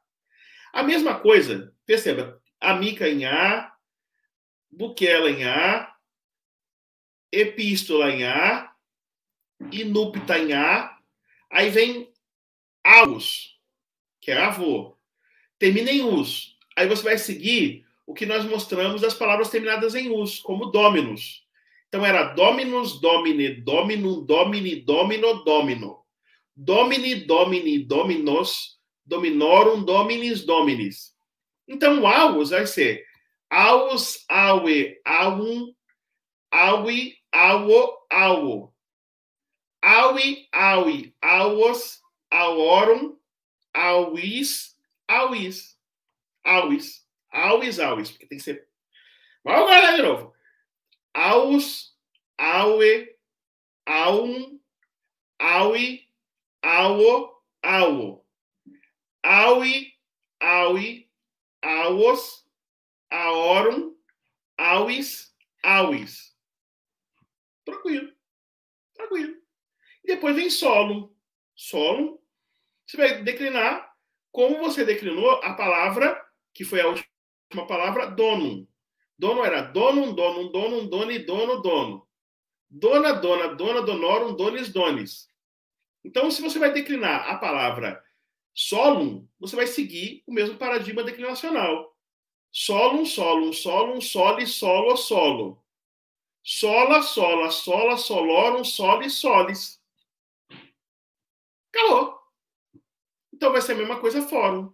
A mesma coisa, perceba, amica em A, buquela em A, epístola em A, inúpita em A, aí vem avos, que é avô. Termina em us. Aí você vai seguir o que nós mostramos das palavras terminadas em us, como dominus. Então era dominus, domine, dominum, domini, domino, domino. Domini, domini, dominos, dominorum, dominis, dominis. Então o avos vai ser aus, aue, aum, aui, awo, awo. Aui, aui, auos, auorum, auis, auis, auis, auis, auis, porque tem que ser. Vamos lá de novo. Aus, aue, aum, aui, auo, auo. Aui, aui, auos, aorum, auis, auis. Tranquilo, tranquilo. E depois vem solum. Solum, você vai declinar como você declinou a palavra, que foi a última palavra, donum. Dono era donum, donum, donum, doni, dono, dono. Dona, dona, dona, donorum, donis, donis. Então, se você vai declinar a palavra solum, você vai seguir o mesmo paradigma declinacional. Solum, solum, solum, soli, solo, solo. Sola, sola, sola, solorum, solis, solis. Acabou. Então vai ser a mesma coisa fórum.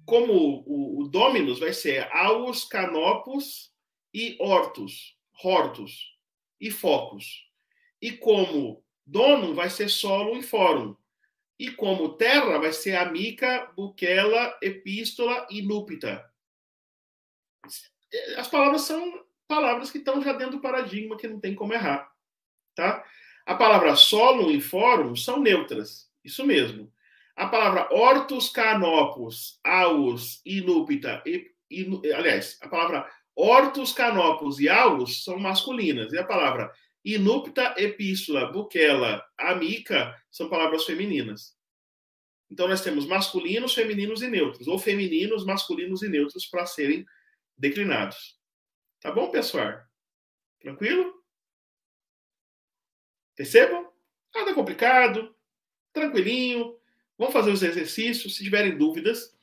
Como o dominus vai ser aus, canopus e hortus, hortus e focus. E como donum vai ser solum e fórum. E como terra vai ser amica, buquela, epístola e núpita. As palavras são palavras que estão já dentro do paradigma, que não tem como errar. Tá? A palavra solum e fórum são neutras. Isso mesmo. A palavra hortus, canopus, aus, inúpita, aliás, a palavra hortus, canopus e aus são masculinas. E a palavra inúpita, epístola, buquela, amica são palavras femininas. Então nós temos masculinos, femininos e neutros, ou femininos, masculinos e neutros para serem declinados. Tá bom, pessoal? Tranquilo? Percebam? Nada complicado, tranquilinho. Vamos fazer os exercícios. Se tiverem dúvidas,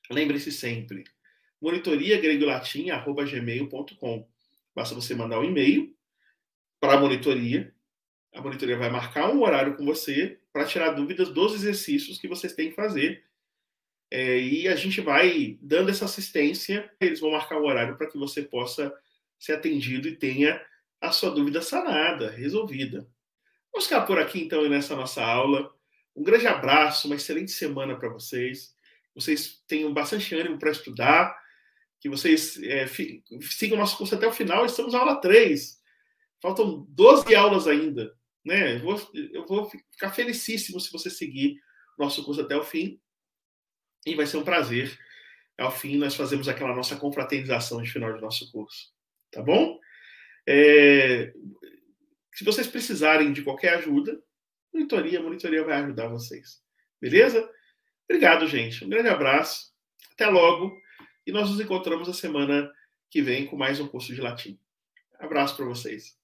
lembre-se sempre. Monitoria grego-latim@gmail.com. Basta você mandar um e-mail para a monitoria. A monitoria vai marcar um horário com você para tirar dúvidas dos exercícios que vocês têm que fazer. E a gente vai dando essa assistência. Eles vão marcar um horário para que você possa ser atendido e tenha a sua dúvida sanada, resolvida. Vamos ficar por aqui, então, nessa nossa aula. Um grande abraço, uma excelente semana para vocês. Vocês tenham bastante ânimo para estudar, que vocês sigam o nosso curso até o final. Estamos na aula 3. Faltam 12 aulas ainda. Né? Eu vou ficar felicíssimo se você seguir o nosso curso até o fim. E vai ser um prazer. Ao fim, nós fazemos aquela nossa confraternização de final de nosso curso. Tá bom? Se vocês precisarem de qualquer ajuda, a monitoria vai ajudar vocês. Beleza? Obrigado, gente. Um grande abraço. Até logo. E nós nos encontramos a semana que vem com mais um curso de latim. Abraço para vocês.